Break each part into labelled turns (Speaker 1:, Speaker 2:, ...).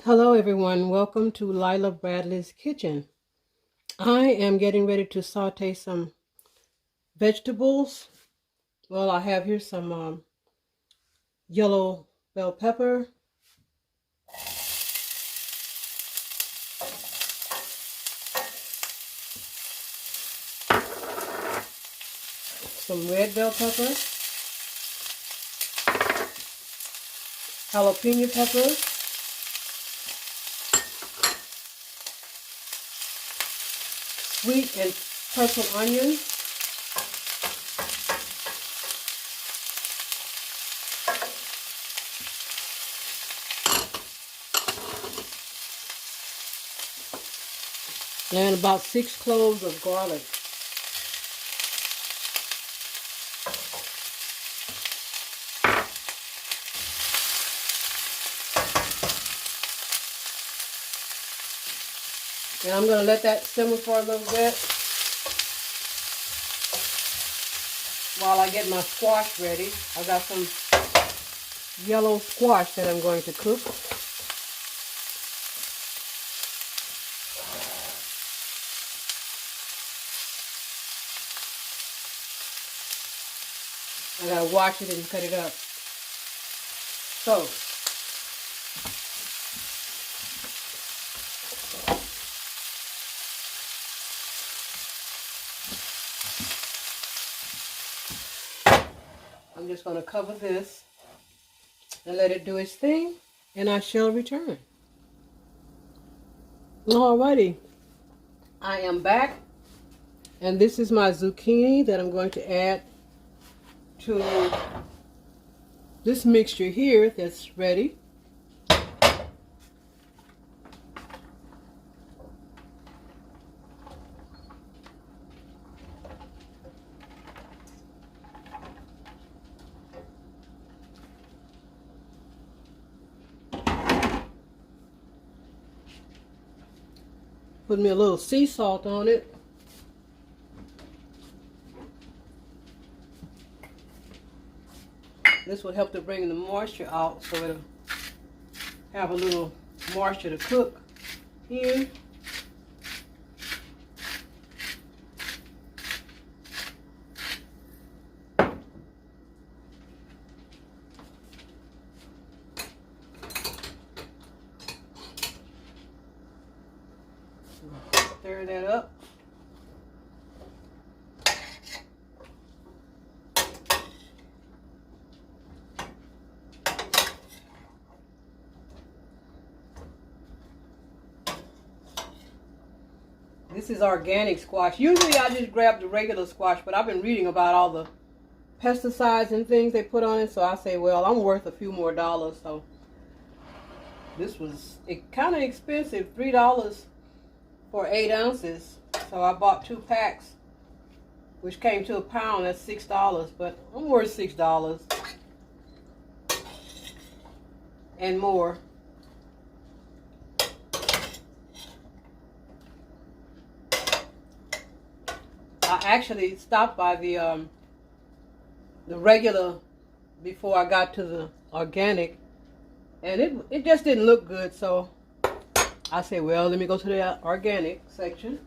Speaker 1: Hello everyone, welcome to Lila Bradley's Kitchen. I am getting ready to saute some vegetables. Well, I have here some yellow bell pepper, some red bell pepper, jalapeno peppers, sweet and purple onion, and about 6 cloves of garlic. And I'm going to let that simmer for a little bit while I get my squash ready. I got some yellow squash that I'm going to cook. I gotta wash it and cut it up. So, I'm just gonna cover this and let it do its thing, and I shall return. Alrighty, I am back, and this is my zucchini that I'm going to add to this mixture here that's ready. Put me a little sea salt on it. This will help to bring the moisture out, so it'll have a little moisture to cook here. Stir that up. This is organic squash. Usually I just grab the regular squash, but I've been reading about all the pesticides and things they put on it, so I say, well, I'm worth a few more dollars. So this was kind of expensive, $3 for 8 ounces. So I bought 2 packs, which came to a pound. That's $6, but I'm worth $6 and more. I actually stopped by the regular before I got to the organic, and it just didn't look good, so I said, well, let me go to the organic section,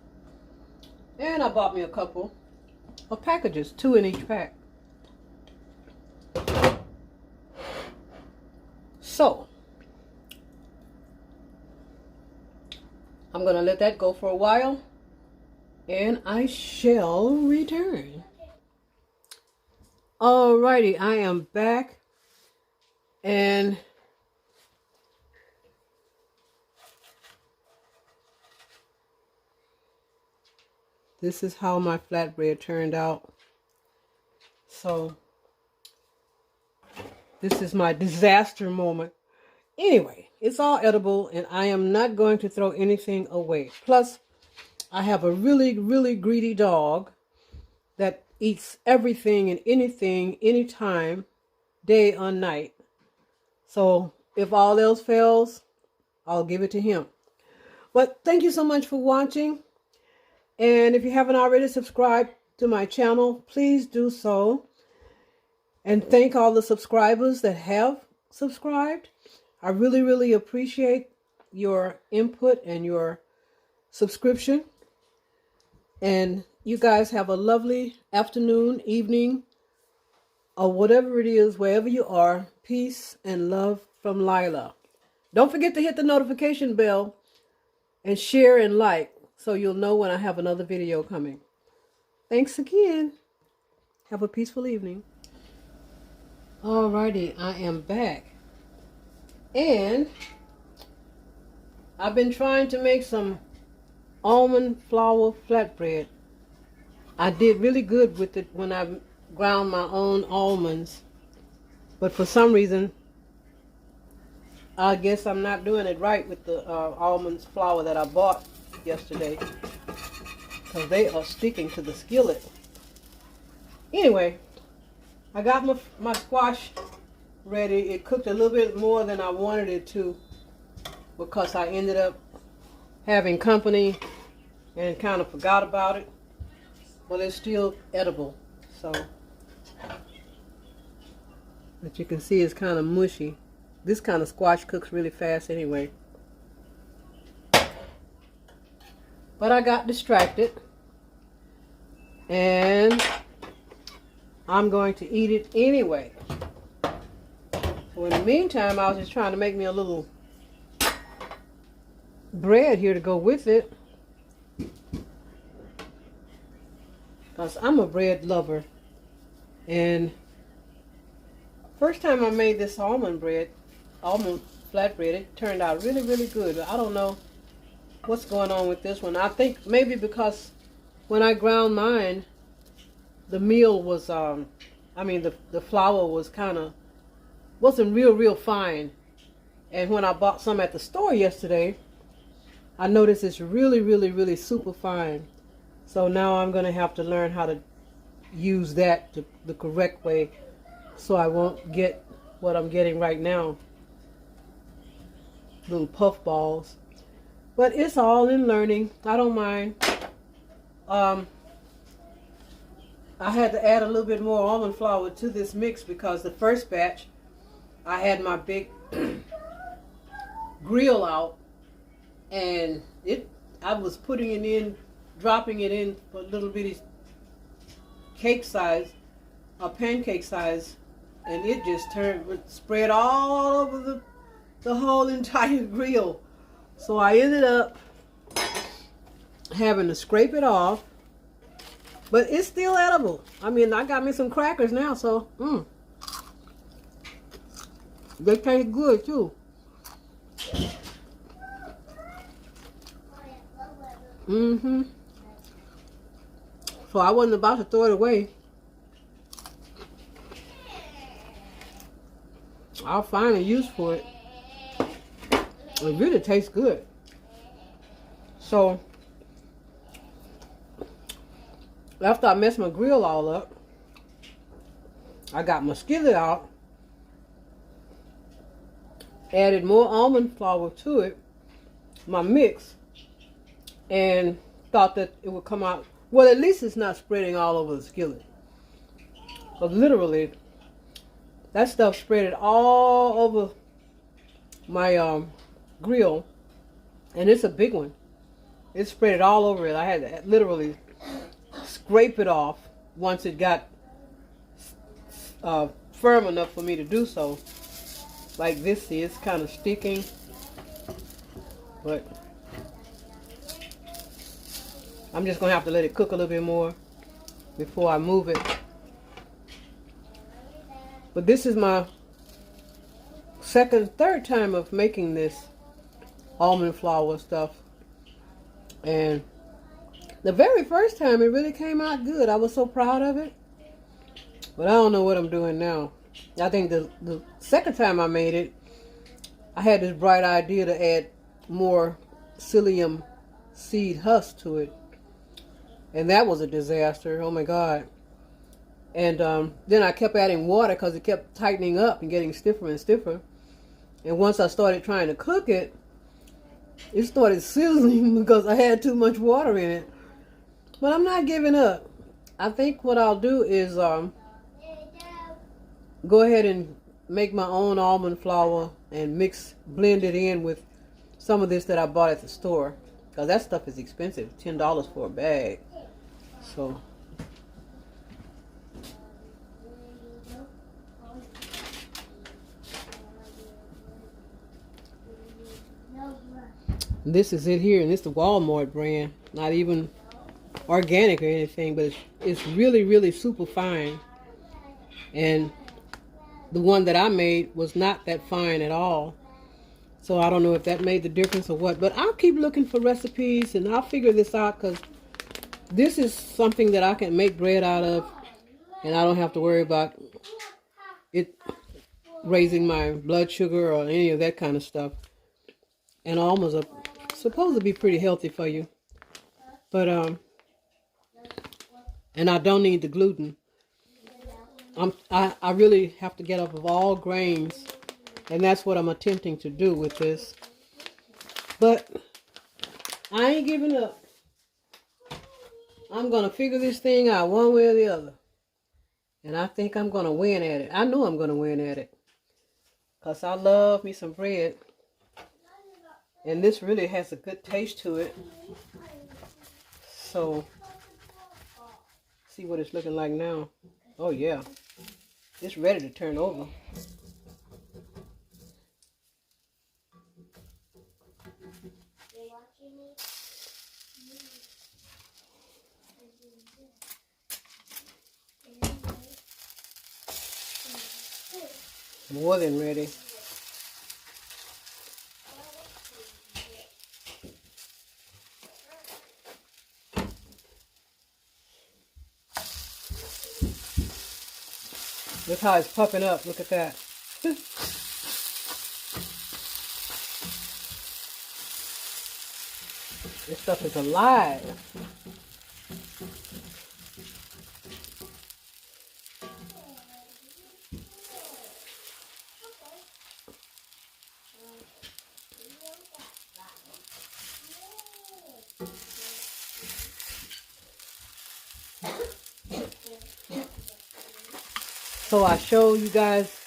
Speaker 1: and I bought me a couple of packages, 2 in each pack. So I'm gonna let that go for a while, and I shall return. Alrighty, I am back, and this is how my flatbread turned out. So this is my disaster moment. Anyway, it's all edible, and I am not going to throw anything away. Plus, I have a really, really greedy dog that eats everything and anything, anytime, day or night. So if all else fails, I'll give it to him. But thank you so much for watching. And if you haven't already subscribed to my channel, please do so. And thank all the subscribers that have subscribed. I really, really appreciate your input and your subscription. And you guys have a lovely afternoon, evening, or whatever it is, wherever you are. Peace and love from Lila. Don't forget to hit the notification bell and share and like so you'll know when I have another video coming. Thanks again. Have a peaceful evening. Alrighty, I am back. And I've been trying to make some almond flour flatbread. I did really good with it when I ground my own almonds. But for some reason, I guess I'm not doing it right with the almonds flour that I bought yesterday, because they are sticking to the skillet. Anyway, I got my squash ready. It cooked a little bit more than I wanted it to because I ended up having company and kind of forgot about it. But it's still edible. So, but you can see it's kind of mushy. This kind of squash cooks really fast anyway. But I got distracted. And I'm going to eat it anyway. So in the meantime, I was just trying to make me a little bread here to go with it. Because I'm a bread lover. And first time I made this almond flatbread, it turned out really, really good. I don't know what's going on with this one. I think maybe because when I ground mine, the meal was, the flour was wasn't real fine. And when I bought some at the store yesterday, I noticed it's really super fine. So now I'm going to have to learn how to use that the correct way so I won't get what I'm getting right now. Little puff balls. But it's all in learning. I don't mind. I had to add a little bit more almond flour to this mix because the first batch I had my big grill out, and I was putting it in, dropping it in for little bitty cake size, pancake size, and it just spread all over the whole entire grill. So I ended up having to scrape it off, but it's still edible. I mean, I got me some crackers now, so they taste good too. So I wasn't about to throw it away. I'll find a use for it. It really tastes good. So after I messed my grill all up, I got my skillet out, added more almond flour to it, my mix, and thought that it would come out, well, at least it's not spreading all over the skillet. But literally, that stuff spread it all over my grill, and it's a big one. It spread it all over it. I had to literally scrape it off once it got firm enough for me to do so. Like this is kind of sticking, but I'm just gonna have to let it cook a little bit more before I move it. But this is my third time of making this almond flour stuff, and the very first time it really came out good. I was so proud of it, but I don't know what I'm doing now. I think the second time I made it, I had this bright idea to add more psyllium seed husk to it, and that was a disaster. Oh my God. And then I kept adding water because it kept tightening up and getting stiffer and stiffer. And once I started trying to cook it, it started sizzling because I had too much water in it. But I'm not giving up. I think what I'll do is go ahead and make my own almond flour and blend it in with some of this that I bought at the store, because that stuff is expensive, $10 for a bag. So this is it here, and it's the Walmart brand, not even organic or anything, but it's really, really super fine. And the one that I made was not that fine at all. So I don't know if that made the difference or what, but I'll keep looking for recipes and I'll figure this out, because this is something that I can make bread out of, and I don't have to worry about it raising my blood sugar or any of that kind of stuff. And almonds are supposed to be pretty healthy for you, but and I don't need the gluten. I really have to get off of all grains, and that's what I'm attempting to do with this. But I ain't giving up. I'm gonna figure this thing out one way or the other, and I think I'm gonna win at it. I know I'm gonna win at it, because I love me some bread, and this really has a good taste to it. So see what it's looking like now. Oh yeah, it's ready to turn over. More than ready. Look how it's puffing up. Look at that. This stuff is alive. So I show you guys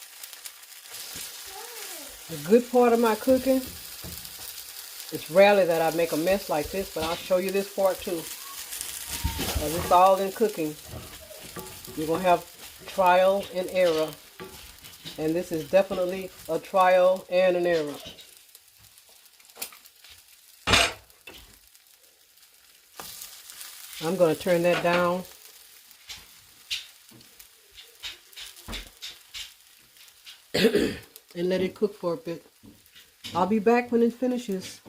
Speaker 1: the good part of my cooking. It's rarely that I make a mess like this, but I'll show you this part too. Because it's all in cooking. You're going to have trial and error. And this is definitely a trial and an error. I'm going to turn that down. And let it cook for a bit. I'll be back when it finishes.